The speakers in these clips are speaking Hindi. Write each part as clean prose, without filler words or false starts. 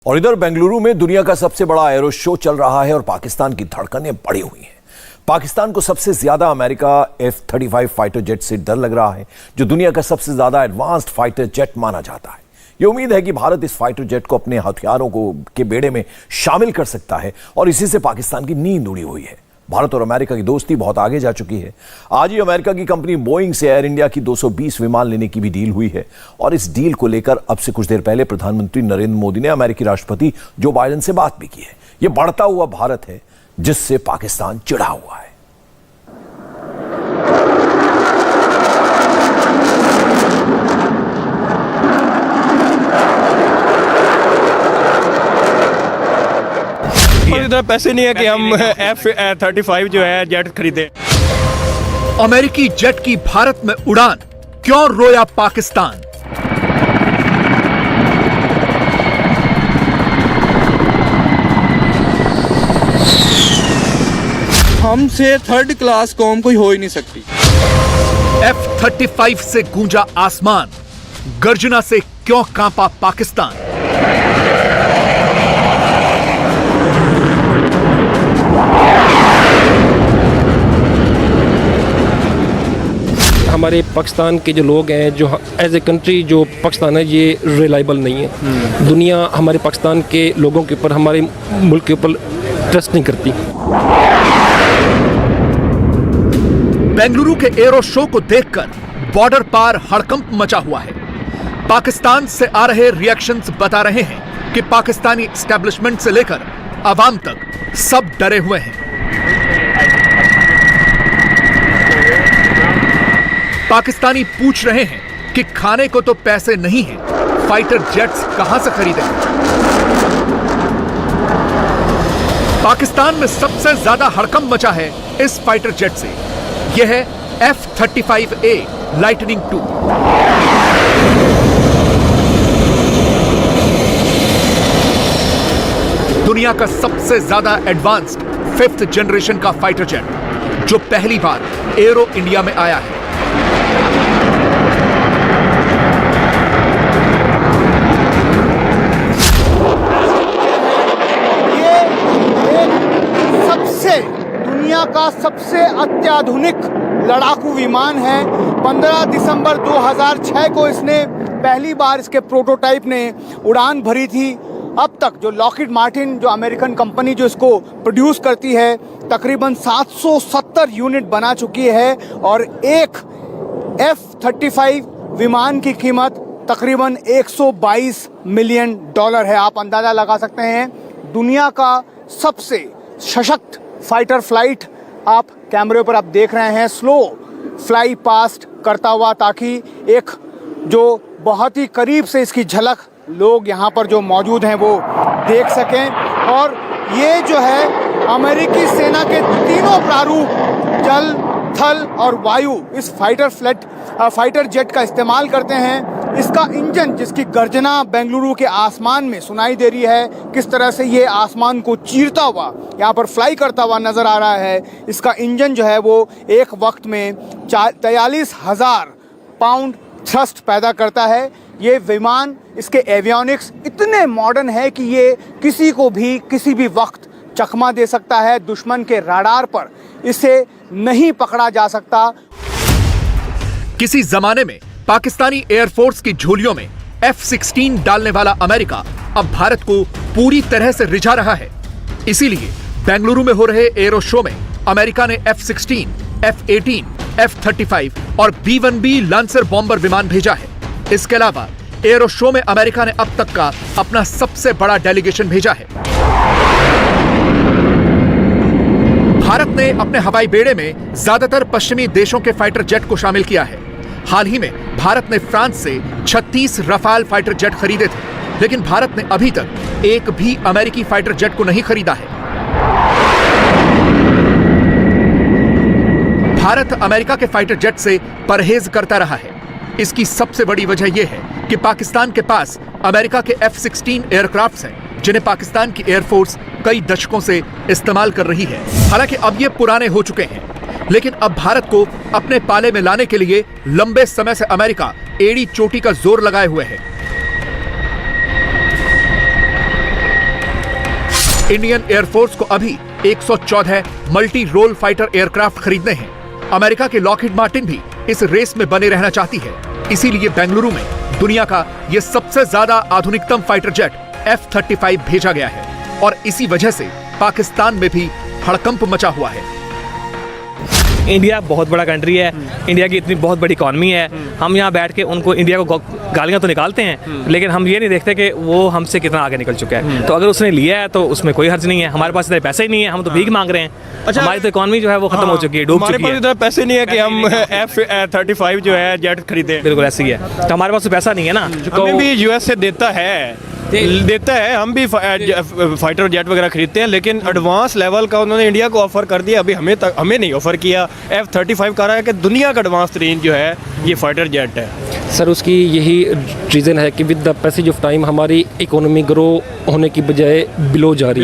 और इधर बेंगलुरु में दुनिया का सबसे बड़ा एरो शो चल रहा है और पाकिस्तान की धड़कनें बढ़ी हुई हैं। पाकिस्तान को सबसे ज्यादा अमेरिका F-35 फाइटर जेट से डर लग रहा है, जो दुनिया का सबसे ज्यादा एडवांस्ड फाइटर जेट माना जाता है। यह उम्मीद है कि भारत इस फाइटर जेट को अपने हथियारों के बेड़े में शामिल कर सकता है और इसी से पाकिस्तान की नींद उड़ी हुई है। भारत और अमेरिका की दोस्ती बहुत आगे जा चुकी है। आज ही अमेरिका की कंपनी बोइंग से एयर इंडिया की 220 विमान लेने की भी डील हुई है और इस डील को लेकर अब से कुछ देर पहले प्रधानमंत्री नरेंद्र मोदी ने अमेरिकी राष्ट्रपति जो बाइडेन से बात भी की है। यह बढ़ता हुआ भारत है जिससे पाकिस्तान चिढ़ा हुआ है। इतना पैसे नहीं है कि हम F-35 जो है जेट खरीदे। अमेरिकी जेट की भारत में उड़ान, क्यों रोया पाकिस्तान? हमसे थर्ड क्लास कौम कोई हो ही नहीं सकती। F-35 से गूंजा आसमान, गर्जना से क्यों कांपा पाकिस्तान? हमारे पाकिस्तान के जो लोग हैं, जो एज ए कंट्री जो पाकिस्तान है, ये रिलायबल नहीं है। दुनिया हमारे पाकिस्तान के लोगों के ऊपर, हमारे मुल्क के ऊपर ट्रस्ट नहीं करती। बेंगलुरु के एरो शो को देखकर बॉर्डर पार हड़कंप मचा हुआ है। पाकिस्तान से आ रहे रिएक्शंस बता रहे हैं कि पाकिस्तानी एस्टेब्लिशमेंट से लेकर अवाम तक सब डरे हुए हैं। पाकिस्तानी पूछ रहे हैं कि खाने को तो पैसे नहीं हैं, फाइटर जेट्स कहां से खरीदें? पाकिस्तान में सबसे ज्यादा हड़कंप मचा है इस फाइटर जेट से। यह है F-35A लाइटनिंग II। दुनिया का सबसे ज्यादा एडवांस्ड 5th जनरेशन का फाइटर जेट, जो पहली बार एरो इंडिया में आया है। दुनिया का सबसे अत्याधुनिक लड़ाकू विमान है। 15 दिसंबर 2006 को इसने पहली बार, इसके प्रोटोटाइप ने उड़ान भरी थी। अब तक जो लॉकहीड मार्टिन, जो अमेरिकन कंपनी जो इसको प्रोड्यूस करती है, तकरीबन 770 यूनिट बना चुकी है और एक F-35 विमान की कीमत तकरीबन $122 मिलियन है। आप अंदाजा लगा सकते हैं, दुनिया का सबसे सशक्त फाइटर फ्लाइट आप कैमरे पर आप देख रहे हैं, स्लो फ्लाई पास्ट करता हुआ, ताकि एक जो बहुत ही करीब से इसकी झलक लोग यहाँ पर जो मौजूद हैं वो देख सकें। और ये जो है अमेरिकी सेना के तीनों प्रारूप, जल, थल और वायु, इस फाइटर जेट का इस्तेमाल करते हैं। इसका इंजन, जिसकी गर्जना बेंगलुरु के आसमान में सुनाई दे रही है, किस तरह से ये आसमान को चीरता हुआ यहाँ पर फ्लाई करता हुआ नजर आ रहा है। इसका इंजन जो है वो एक वक्त में 43,000 पाउंड थ्रस्ट पैदा करता है। ये विमान, इसके एवियोनिक्स इतने मॉडर्न है कि ये किसी को भी किसी भी वक्त चकमा दे सकता है। दुश्मन के रडार पर इसे नहीं पकड़ा जा सकता। किसी जमाने में पाकिस्तानी एयरफोर्स की झोलियों में F-16 डालने वाला अमेरिका अब भारत को पूरी तरह से रिझा रहा है। इसीलिए बेंगलुरु में हो रहे एरो शो में अमेरिका ने F-16, F-18, F-35 और B-1B लांसर बॉम्बर विमान भेजा है। इसके अलावा एरो शो में अमेरिका ने अब तक का अपना सबसे बड़ा डेलीगेशन भेजा है। भारत ने अपने हवाई बेड़े में ज्यादातर पश्चिमी देशों के फाइटर जेट को शामिल किया है। हाल ही में भारत ने फ्रांस से 36 रफाल फाइटर जेट खरीदे थे, लेकिन भारत ने अभी तक एक भी अमेरिकी फाइटर जेट को नहीं खरीदा है। भारत अमेरिका के फाइटर जेट से परहेज करता रहा है। इसकी सबसे बड़ी वजह यह है कि पाकिस्तान के पास अमेरिका के F-16 एयरक्राफ्ट्स हैं, जिन्हें पाकिस्तान की एयरफोर्स कई दशकों से इस्तेमाल कर रही है। हालांकि अब ये पुराने हो चुके हैं, लेकिन अब भारत को अपने पाले में लाने के लिए लंबे समय से अमेरिका एड़ी चोटी का जोर लगाए हुए है। इंडियन एयरफोर्स को अभी 114 मल्टी रोल फाइटर एयरक्राफ्ट खरीदने हैं। अमेरिका के लॉकहीड मार्टिन भी इस रेस में बने रहना चाहती है। इसीलिए बेंगलुरु में दुनिया का यह सबसे ज्यादा आधुनिकतम फाइटर जेट F-35 भेजा गया है और इसी वजह से पाकिस्तान में भी हड़कंप मचा हुआ है। इंडिया बहुत बड़ा कंट्री है, इंडिया की इतनी बहुत बड़ी इकॉनमी है। हम यहाँ बैठ के उनको इंडिया को गालियाँ तो निकालते हैं, लेकिन हम ये नहीं देखते कि वो हमसे कितना आगे निकल चुका है। तो अगर उसने लिया है तो उसमें कोई हर्ज नहीं है। हमारे पास इतने पैसे ही नहीं है, हम तो भीख मांग रहे हैं। अच्छा, हमारी तो इकॉनमी जो है वो खत्म हो चुकी है, डूब चुकी है। हमारे पास इतना पैसे नहीं है कि हम F-35 जो है जेट खरीदे। बिल्कुल ऐसी है, तो हमारे पास तो पैसा नहीं है ना। हमें भी यूएस से देता है, हम भी फाइटर जेट वगैरह खरीदते हैं, लेकिन एडवांस लेवल का उन्होंने इंडिया को ऑफर कर दिया। अभी हमें नहीं ऑफर किया। F-35 कह रहा है कि दुनिया का एडवांस तरीन जो है ये फाइटर जेट है। सर उसकी यही रीज़न है कि with the passage of time हमारी इकोनॉमी ग्रो होने की बजाय बिलो जा रही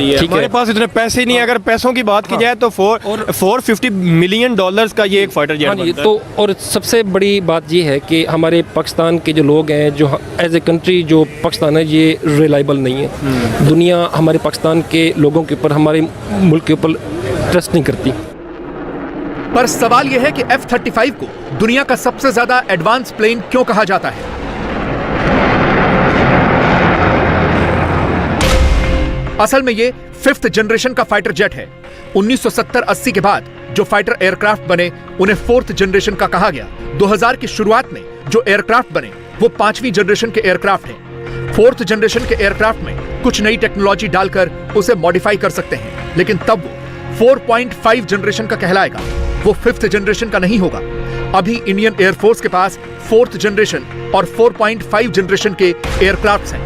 है। ठीक हमारे है, पास इतने पैसे ही नहीं है। अगर पैसों की बात की जाए तो $450 मिलियन का ये एक फाइटर जेट बनता है। तो और सबसे बड़ी बात ये है कि हमारे पाकिस्तान के जो लोग हैं, जो एज ए कंट्री जो पाकिस्तान है, ये रिलायबल नहीं है। दुनिया हमारे पाकिस्तान के लोगों के ऊपर, हमारे मुल्क के ऊपर ट्रस्ट नहीं करती। पर सवाल यह है कि F-35 को दुनिया का सबसे ज्यादा एडवांस प्लेन क्यों कहा जाता है? असल में ये 5th जनरेशन का फाइटर जेट है। 1970-80 के बाद जो फाइटर एयरक्राफ्ट बने उन्हें 4th जनरेशन का कहा गया। 2000 की शुरुआत में जो एयरक्राफ्ट बने वो 5वीं जनरेशन के एयरक्राफ्ट हैं। 4th जनरेशन के एयरक्राफ्ट में कुछ नई टेक्नोलॉजी डालकर उसे मॉडिफाई कर सकते हैं, लेकिन तब वो 4.5 जनरेशन का कहलाएगा, वो 5th जनरेशन का नहीं होगा। अभी इंडियन एयरफोर्स के पास 4th जनरेशन और 4.5 जनरेशन के एयरक्राफ्ट्स हैं।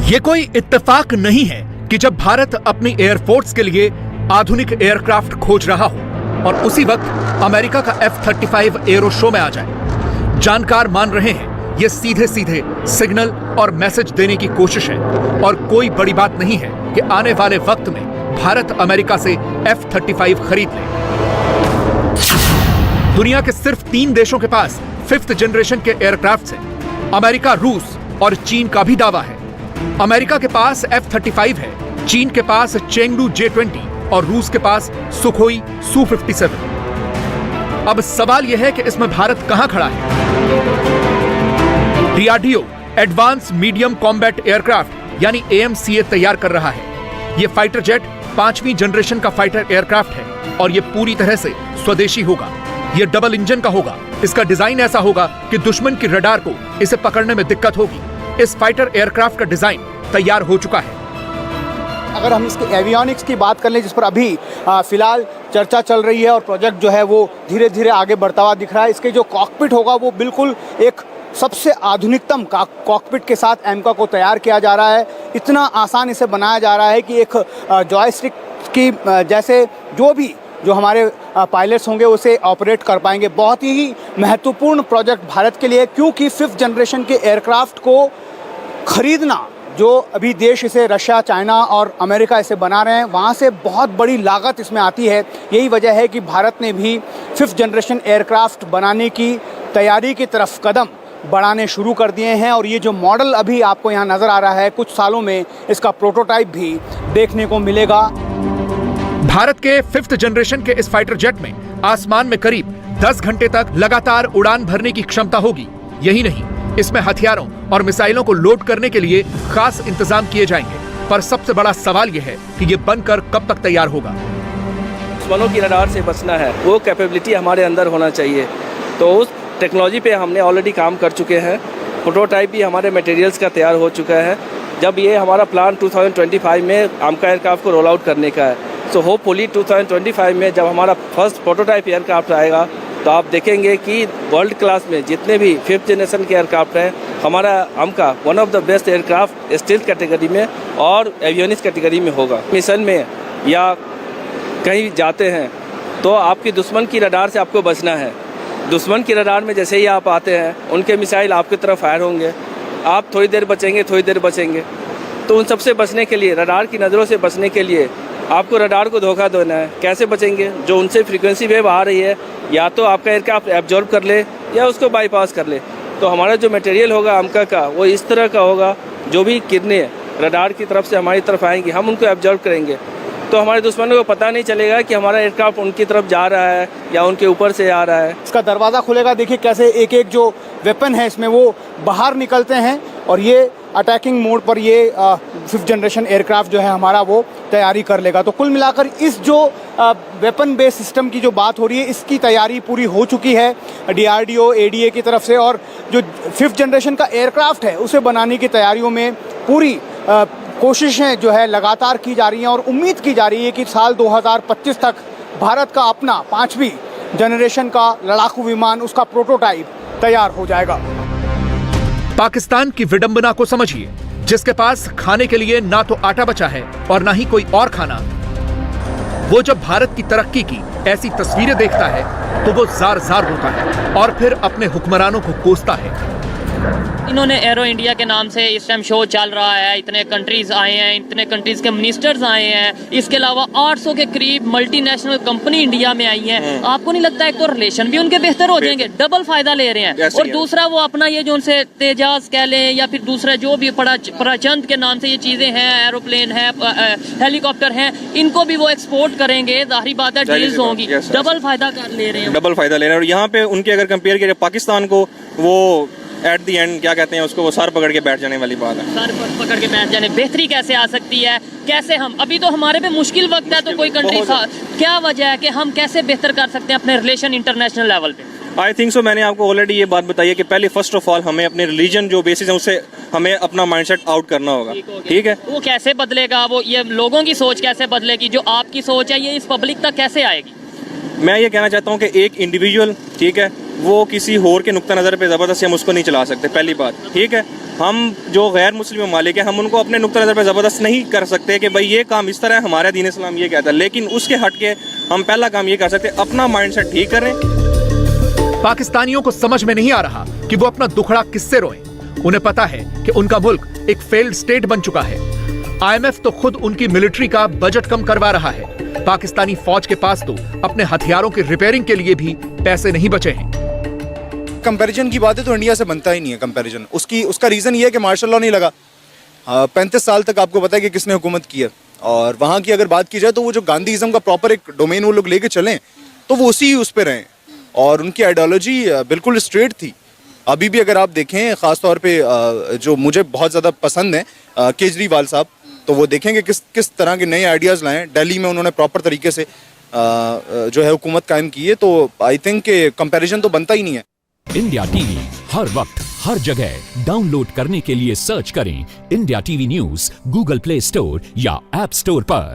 ये कोई इत्तेफाक नहीं है कि जब भारत अपनी एयरफोर्स के लिए आधुनिक एयरक्राफ्ट खोज रहा हो और उसी वक्त अमेरिका का F-35 एरो शो में आ जाए। जानकार मान रहे हैं ये सीधे सीधे सिग्नल और मैसेज देने की कोशिश है और कोई बड़ी बात नहीं है कि आने वाले वक्त में भारत अमेरिका से F-35 खरीद ले। दुनिया के सिर्फ 3 देशों के पास 5th जनरेशन के एयरक्राफ्ट हैं। अमेरिका, रूस और चीन का भी दावा है। अमेरिका के पास F-35 है, चीन के पास चेंगडू J-20 और रूस के पास सुखोई Su-57। अब सवाल यह है कि इसमें भारत कहां खड़ा है? DRDO advance medium combat aircraft यानी AMCA तैयार कर रहा है। यह फाइटर जेट 5वीं जनरेशन का फाइटर एयरक्राफ्ट है और यह पूरी तरह से स्वदेशी होगा। यह डबल इंजन का होगा। इसका डिजाइन ऐसा होगा कि दुश्मन की रडार को इसे पकड़ने में दिक्कत होगी। इस फाइटर एयरक्राफ्ट का डिजाइन तैयार हो चुका है। अगर हम इसके एवियोनिक्स की बात कर लें, जिस पर अभी फिलहाल चर्चा चल रही है और प्रोजेक्ट जो है वो धीरे धीरे आगे बढ़ता हुआ दिख रहा है, इसके जो कॉकपिट होगा वो बिल्कुल एक सबसे आधुनिकतम कॉकपिट के साथ एमका को तैयार किया जा रहा है। इतना आसान इसे बनाया जा रहा है कि एक जॉयस्टिक की जैसे जो हमारे पायलट्स होंगे उसे ऑपरेट कर पाएंगे। बहुत ही महत्वपूर्ण प्रोजेक्ट भारत के लिए, क्योंकि 5th जनरेशन के एयरक्राफ्ट को खरीदना, जो अभी देश इसे रशिया, चाइना और अमेरिका इसे बना रहे हैं, वहाँ से बहुत बड़ी लागत इसमें आती है। यही वजह है कि भारत ने भी 5th जनरेशन एयरक्राफ्ट बनाने की तैयारी की तरफ कदम बढ़ाने शुरू कर दिए हैं और ये जो मॉडल अभी आपको यहाँ नज़र आ रहा है, कुछ सालों में इसका प्रोटोटाइप भी देखने को मिलेगा। भारत के 5th जनरेशन के इस फाइटर जेट में आसमान में करीब 10 घंटे तक लगातार उड़ान भरने की क्षमता होगी। यही नहीं, इसमें हथियारों और मिसाइलों को लोड करने के लिए खास इंतजाम किए जाएंगे। पर सबसे बड़ा सवाल यह है कि ये बनकर कब तक तैयार होगा। दुश्मनों की रडार से बचना है, वो कैपेबिलिटी हमारे अंदर होना चाहिए। तो उस टेक्नोलॉजी पे हमने ऑलरेडी काम कर चुके हैं। प्रोटोटाइप भी हमारे मटेरियल्स का तैयार हो चुका है। जब ये हमारा प्लान 2025 में आमका एयरक्राफ्ट को रोल आउट करने का है, तो होपफुली 2025 में जब हमारा फर्स्ट प्रोटोटाइप एयरक्राफ्ट आएगा तो आप देखेंगे कि वर्ल्ड क्लास में जितने भी 5th जनरेशन के एयरक्राफ्ट हैं, हमारा आमका one of the best aircraft stealth category में और एवियोनिक्स कैटेगरी में होगा। मिशन में या कहीं जाते हैं तो आपकी दुश्मन की रडार से आपको बचना है। दुश्मन की रडार में जैसे ही आप आते हैं, उनके मिसाइल आपकी तरफ फायर होंगे, आप थोड़ी देर बचेंगे। तो उन सबसे बचने के लिए, रडार की नज़रों से बचने के लिए आपको रडार को धोखा देना है। कैसे बचेंगे? जो उनसे फ्रीक्वेंसी वेव आ रही है, या तो आपका एयरक्राफ्ट एब्जॉर्ब कर ले या उसको बाईपास कर ले। तो हमारा जो मटेरियल होगा अमका का वो इस तरह का होगा, जो भी किरणें रडार की तरफ से हमारी तरफ आएंगी हम उनको ऑब्जर्व करेंगे, तो हमारे दुश्मनों को पता नहीं चलेगा कि हमारा एयरक्राफ्ट उनकी तरफ जा रहा है या उनके ऊपर से आ रहा है। इसका दरवाज़ा खुलेगा, देखिए कैसे एक एक जो वेपन है इसमें वो बाहर निकलते हैं और ये अटैकिंग मोड पर ये 5th जनरेशन एयरक्राफ्ट जो है हमारा वो तैयारी कर लेगा। तो कुल मिलाकर इस जो वेपन बेस्ड सिस्टम की जो बात हो रही है इसकी तैयारी पूरी हो चुकी है DRDO ADA की तरफ से, और जो 5th जनरेशन का एयरक्राफ्ट है उसे बनाने की तैयारियों में पूरी कोशिशें जो है लगातार की जा रही हैं और उम्मीद की जा रही है कि साल 2025 तक भारत का अपना 5वीं जनरेशन का लड़ाकू विमान, उसका प्रोटोटाइप तैयार हो जाएगा। पाकिस्तान की विडंबना को समझिए, जिसके पास खाने के लिए ना तो आटा बचा है और ना ही कोई और खाना। वो जब भारत की तरक्की की ऐसी तस्वीरें देखता है तो वो जार जार होता है और फिर अपने हुक्मरानों को कोसता है। इन्होंने एरो इंडिया के नाम से इस टाइम शो चल रहा है, इतने कंट्रीज आए हैं, इतने कंट्रीज के मिनिस्टर्स आए हैं, इसके अलावा 800 के करीब मल्टीनेशनल कंपनी इंडिया में आई है। आपको नहीं लगता है तो रिलेशन भी उनके बेहतर हो जाएंगे? डबल फायदा ले रहे हैं। और दूसरा वो अपना ये जो उनसे तेजाज कह लें या फिर दूसरा जो भी प्रचंड के नाम से ये चीजें हैं, एरोप्लेन है, हेलीकॉप्टर हैं, इनको भी वो एक्सपोर्ट करेंगे, जाहिर बात है डील्स होंगी। डबल फायदा ले रहे हैं, डबल फायदा ले रहे हैं। और यहाँ पे उनके अगर कंपेयर किया पाकिस्तान को, वो एट दी एंड क्या कहते हैं उसको, वो सर पकड़ के बैठ जाने वाली बात है। सर पकड़ के बैठ जाने, बेहतरी कैसे आ सकती है? कैसे हम अभी तो हमारे पे मुश्किल वक्त है, तो कोई कंट्री क्या वजह है कि हम कैसे बेहतर कर सकते हैं अपने रिलेशन इंटरनेशनल लेवल पे? आई थिंक सो, मैंने आपको ऑलरेडी ये बात बताई है कि पहले फर्स्ट ऑफ ऑल हमें अपने रिलीजन जो बेसिस है उससे हमें अपना माइंडसेट आउट करना होगा। ठीक है, वो कैसे बदलेगा? वो ये लोगों की सोच कैसे बदलेगी? जो आपकी सोच है ये इस पब्लिक तक कैसे आएगी? मैं ये कहना चाहता हूँ कि एक इंडिविजुअल, ठीक है, वो किसी और के नुक्ता नज़र पे ज़बरदस्ती हम उसको नहीं चला सकते, पहली बात। ठीक है, हम जो गैर मुस्लिम ममालिक है हम उनको अपने नुक्ता नज़र पे ज़बरदस्त नहीं कर सकते कि भाई ये काम इस तरह है, हमारा दीन इस्लाम ये कहता है। लेकिन उसके हट के हम पहला काम ये कर सकते हैं, अपना माइंडसेट ठीक करें। पाकिस्तानियों को समझ में नहीं आ रहा कि वो अपना दुखड़ा किससे रोएं। उन्हें पता है कि उनका मुल्क एक फेल्ड स्टेट बन चुका है। IMF तो खुद उनकी मिलिट्री का बजट कम करवा रहा है। पाकिस्तानी फौज के पास तो अपने हथियारों की रिपेयरिंग के लिए भी पैसे नहीं बचे हैं। कंपैरिजन की बात है तो इंडिया से बनता ही नहीं है कंपैरिजन। उसका रीज़न ये है कि मार्शल लॉ नहीं लगा। 35 साल तक आपको पता है कि किसने हुकूमत की है। और वहाँ की अगर बात की जाए तो वो जो गांधीइज्म का प्रॉपर एक डोमेन वो लोग लेके चलें तो वो उसी उस पर रहें, और उनकी आइडियोलॉजी बिल्कुल स्ट्रेट थी। अभी भी अगर आप देखें, ख़ास तौर पे जो मुझे बहुत ज़्यादा पसंद है केजरीवाल साहब, तो वो देखेंगे किस तरह के नए आइडियाज़ लाएँ। दिल्ली में उन्होंने प्रॉपर तरीके से जो है हुकूमत कायम की है, तो आई थिंक के कंपैरिजन तो बनता ही नहीं है। इंडिया टीवी हर वक्त हर जगह डाउनलोड करने के लिए सर्च करें India TV news Google play store या ऐप स्टोर पर।